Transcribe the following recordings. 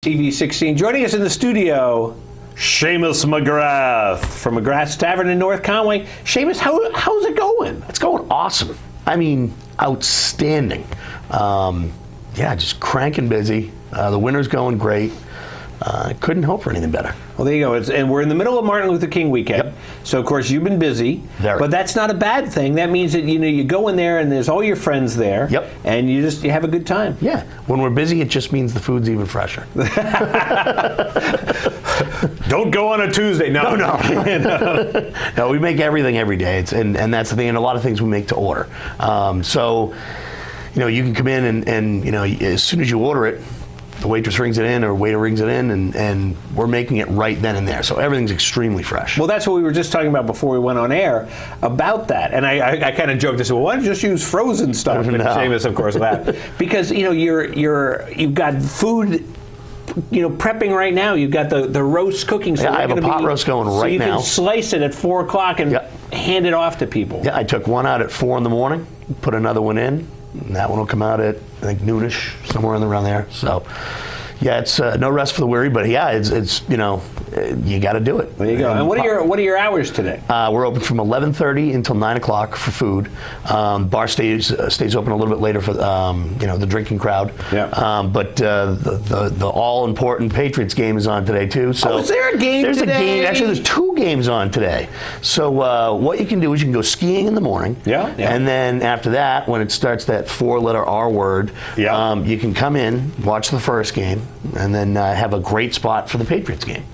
TV16. Joining us in the studio, Seamus McGrath from McGrath's Tavern in North Conway. Seamus, how's it going? It's going awesome. I mean, outstanding. Just cranking busy. The winter's going great. Couldn't hope for anything better. Well, there you go. And we're in the middle of Martin Luther King weekend. Yep. So, of course, you've been busy. Very. But that's not a bad thing. That means that, you go in there and there's all your friends there. Yep. And you have a good time. Yeah. When we're busy, it just means the food's even fresher. Don't go on a Tuesday. No. No, we make everything every day. And that's the thing. And a lot of things we make to order. You can come in and as soon as you order it, the waitress rings it in or waiter rings it in, and we're making it right then and there. So everything's extremely fresh. Well, that's what we were just talking about before we went on air about that. And I kind of joked. I said, well, why don't you just use frozen stuff? And Seamus, of course, laughed. Because, you've got food, prepping right now. You've got the roast cooking. So yeah, I have a pot roast going right now. So you can slice it at 4 o'clock and hand it off to people. Yeah, I took one out at 4 in the morning, put another one in, and that one will come out at, I think, noonish, somewhere around there. So, yeah, it's no rest for the weary, but yeah, it's you got to do it. There you go. And what are your hours today? We're open from 11:30 until 9 o'clock for food. Bar stays open a little bit later for the drinking crowd. Yeah. But the all important Patriots game is on today too. So is there a game there's today? a game. Actually, there's 2 games on today. So what you can do is you can go skiing in the morning. Yeah. And then after that, when it starts that 4-letter R word, you can come in, watch the first game, and then have a great spot for the Patriots game.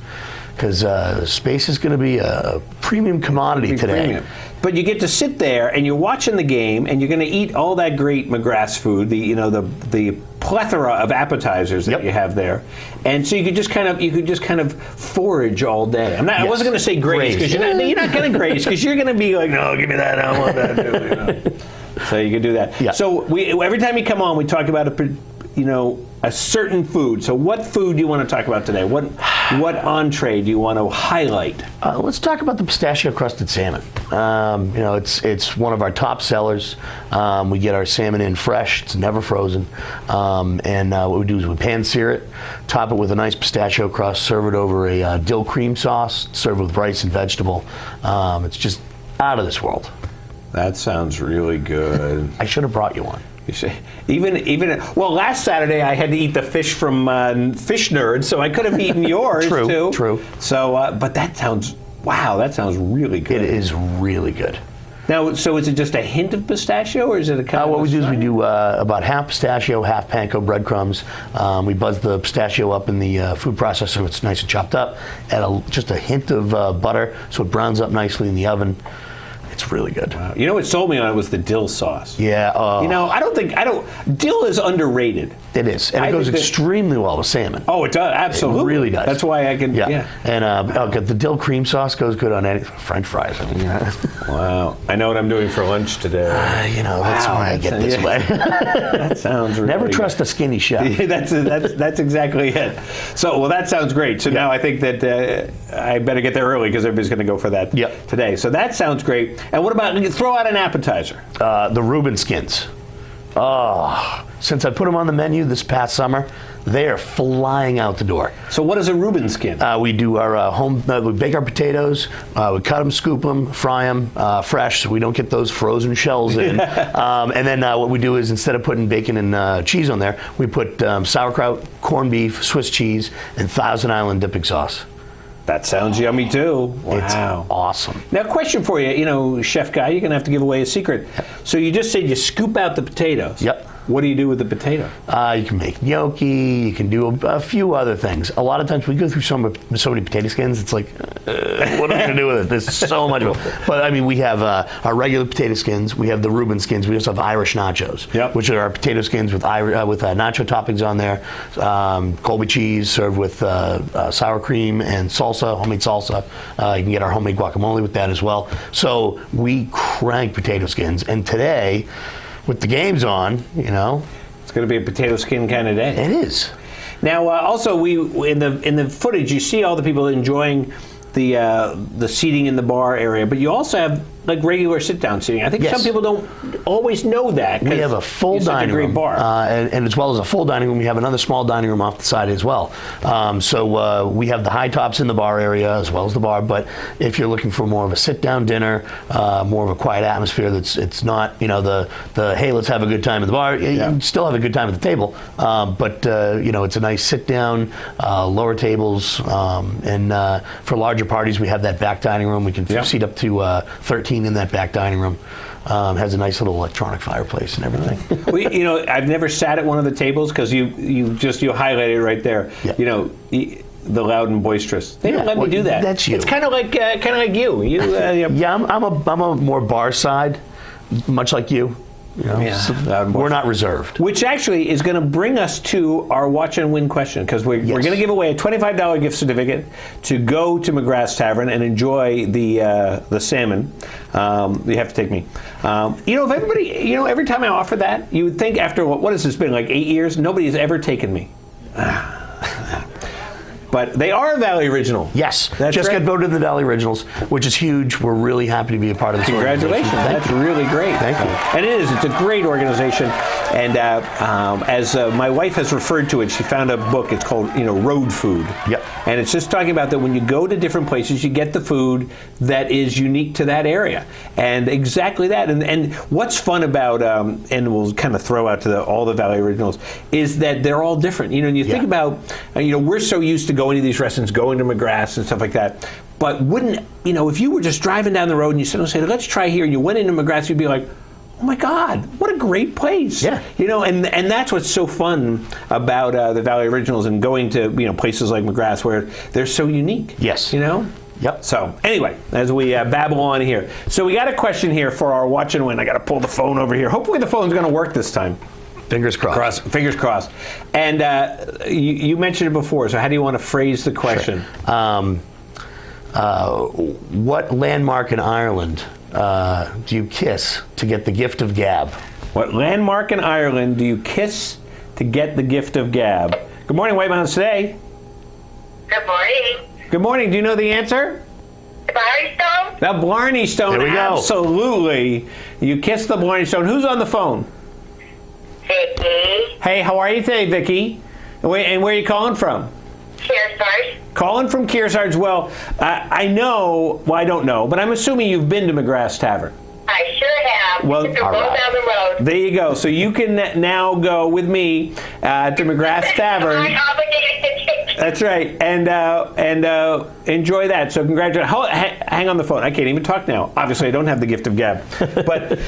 Because space is going to be a premium commodity today. Premium. But you get to sit there and you're watching the game and you're going to eat all that great McGrath's food, the plethora of appetizers that you have there, and so you could just kind of forage all day. I wasn't going to say graze because you're not going to graze because you're going to be like, no, give me that, I want that too. So you can do that. Yeah. So every time you come on, we talk about a certain food. So what food do you want to talk about today? What entree do you want to highlight? Let's talk about the Pistachio Crusted Salmon. It's one of our top sellers. We get our salmon in fresh. It's never frozen. And what we do is we pan sear it, top it with a nice pistachio crust, serve it over a dill cream sauce, serve it with rice and vegetable. It's just out of this world. That sounds really good. I should have brought you one. You see, last Saturday I had to eat the fish from Fish Nerd, so I could have eaten yours too. True. So, but that sounds really good. It is really good. Now, so is it just a hint of pistachio, or is it a kind of what we do is we do about half pistachio, half panko breadcrumbs. We buzz the pistachio up in the food processor so it's nice and chopped up. Add just a hint of butter so it browns up nicely in the oven. It's really good. Wow. You know what sold me on it was the dill sauce. Yeah. Dill is underrated. It is. And it goes extremely well with salmon. Oh, it does. Absolutely. It really does. That's why I can, And the dill cream sauce goes good on any French fries. Wow. I know what I'm doing for lunch today. That's why I get this way. That sounds really Never trust a skinny chef. That's exactly it. So, that sounds great. So now I think that I better get there early because everybody's going to go for that today. So that sounds great. And what about, throw out an appetizer? The Reuben Skins. Oh, since I put them on the menu this past summer, they are flying out the door. So what is a Reuben skin? We do our we bake our potatoes, we cut them, scoop them, fry them fresh so we don't get those frozen shells in. And then what we do is instead of putting bacon and cheese on there, we put sauerkraut, corned beef, Swiss cheese, and Thousand Island dipping sauce. That sounds yummy too. Wow. It's awesome. Now, question for you, chef guy, you're going to have to give away a secret. So you just said you scoop out the potatoes. Yep. What do you do with the potato? You can make gnocchi. You can do a few other things. A lot of times we go through so many potato skins. It's like, what am I going to do with it? There's so much of it. But I mean, we have our regular potato skins. We have the Reuben skins. We also have Irish nachos, which are our potato skins with nacho toppings on there. Colby cheese served with sour cream and salsa, homemade salsa. You can get our homemade guacamole with that as well. So we crank potato skins. And today, with the games on, it's going to be a potato skin kind of day. It is. Now, also, in the footage, you see all the people enjoying the seating in the bar area, but you also have like regular sit-down seating. I think Yes. some people don't always know that. We have a full dining room, and as well as a full dining room, we have another small dining room off the side as well. So we have the high tops in the bar area as well as the bar. But if you're looking for more of a sit-down dinner, more of a quiet atmosphere, it's not the hey, let's have a good time at the bar. You can still have a good time at the table, but it's a nice sit-down, lower tables, and for larger parties, we have that back dining room. We can seat up to 13 in that back dining room. Has a nice little electronic fireplace and everything. Well, I've never sat at one of the tables because you highlighted it right there. Yeah. The loud and boisterous. They don't let me do that. That's you. It's kind of like you. Yeah, I'm a more bar side, much like you. We're not reserved. Which actually is going to bring us to our watch and win question, because we're going to give away a $25 gift certificate to go to McGrath's Tavern and enjoy the salmon. You have to take me. If everybody, every time I offer that, you would think after what has this been, like 8 years? Nobody has ever taken me. But they are a Valley Original. Yes, That's just right. got voted in the Valley Originals, which is huge. We're really happy to be a part of this Congratulations. organization. That's really great. Thank you. And it is. It's a great organization. And as my wife has referred to it, she found a book. It's called, Road Food. Yep. And it's just talking about that when you go to different places, you get the food that is unique to that area. And exactly that. And what's fun about, and we'll kind of throw out to all the Valley Originals, is that they're all different. And you think about, we're so used to going to these restaurants, going to McGrath's and stuff like that. But wouldn't, if you were just driving down the road and you said, let's try here, and you went into McGrath's, you'd be like, oh my God, what a great place. Yeah. And that's what's so fun about the Valley Originals and going to, places like McGrath's where they're so unique. Yes. Yep. So anyway, as we babble on here. So we got a question here for our watch and win. I got to pull the phone over here. Hopefully the phone's going to work this time. Fingers crossed. Fingers crossed. And you mentioned it before, so how do you want to phrase the question? Sure. What landmark in Ireland do you kiss to get the gift of gab? What landmark in Ireland do you kiss to get the gift of gab? Good morning, White Mountains Today. Good morning. Good morning. Do you know the answer? The Blarney Stone? The Blarney Stone. There we go. Absolutely. You kiss the Blarney Stone. Who's on the phone? Vicky. Hey, how are you today, Vicky? And where are you calling from? Kearsarge. Calling from Kearsarge. Well, I don't know, but I'm assuming you've been to McGrath's Tavern. I sure have. Well, We're both down the road. There you go. So you can now go with me to McGrath's Tavern. I'm obligated to take you. That's right, and enjoy that. So congratulations. Hang on the phone. I can't even talk now. Obviously, I don't have the gift of gab. But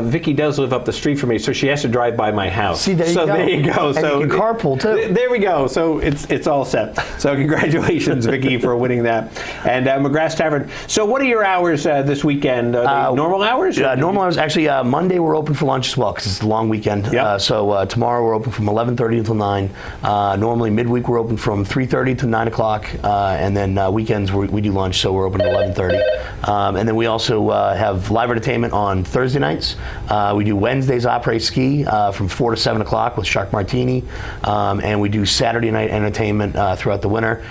Vicky does live up the street from me, so she has to drive by my house. See, there you go. There you go. And so you can carpool too. There we go. So it's all set. So congratulations, Vicky, for winning that. And McGrath's Tavern. So what are your hours this weekend? Are they normal hours? Normal hours. Actually, Monday we're open for lunch as well because it's the long weekend. Yep. So tomorrow we're open from 11:30 until 9. Normally midweek we're open from 3:30 to 9 o'clock, and then weekends we do lunch, so we're open at 11:30. And then we also have live entertainment on Thursday nights. We do Wednesdays apres ski from 4 to 7 o'clock with Shark Martini, and we do Saturday night entertainment throughout the winter.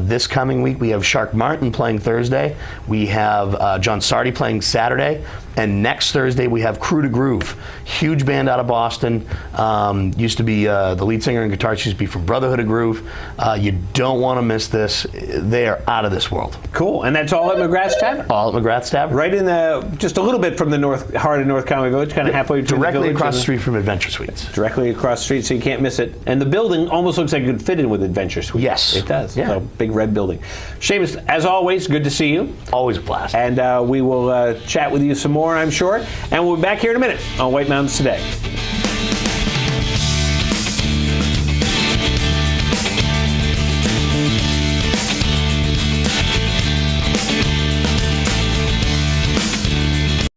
This coming week we have Shark Martin playing Thursday. We have John Sardi playing Saturday. And next Thursday we have Crew to Groove, huge band out of Boston. Used to be the lead singer and guitarist used to be from Brotherhood of Groove. You don't want to miss this. They are out of this world. Cool. And that's all at McGrath's Tavern. All at McGrath's Tavern. Right in just a little bit from the heart of North Conway Village, kind of halfway between Directly the village across and the street from Adventure Suites. Directly across the street, so you can't miss it. And the building almost looks like it could fit in with Adventure Suite. Yes. It does. Yeah. So, big red building. Seamus, as always, good to see you. Always a blast. And we will chat with you some more, I'm sure. And we'll be back here in a minute on White Mountains Today.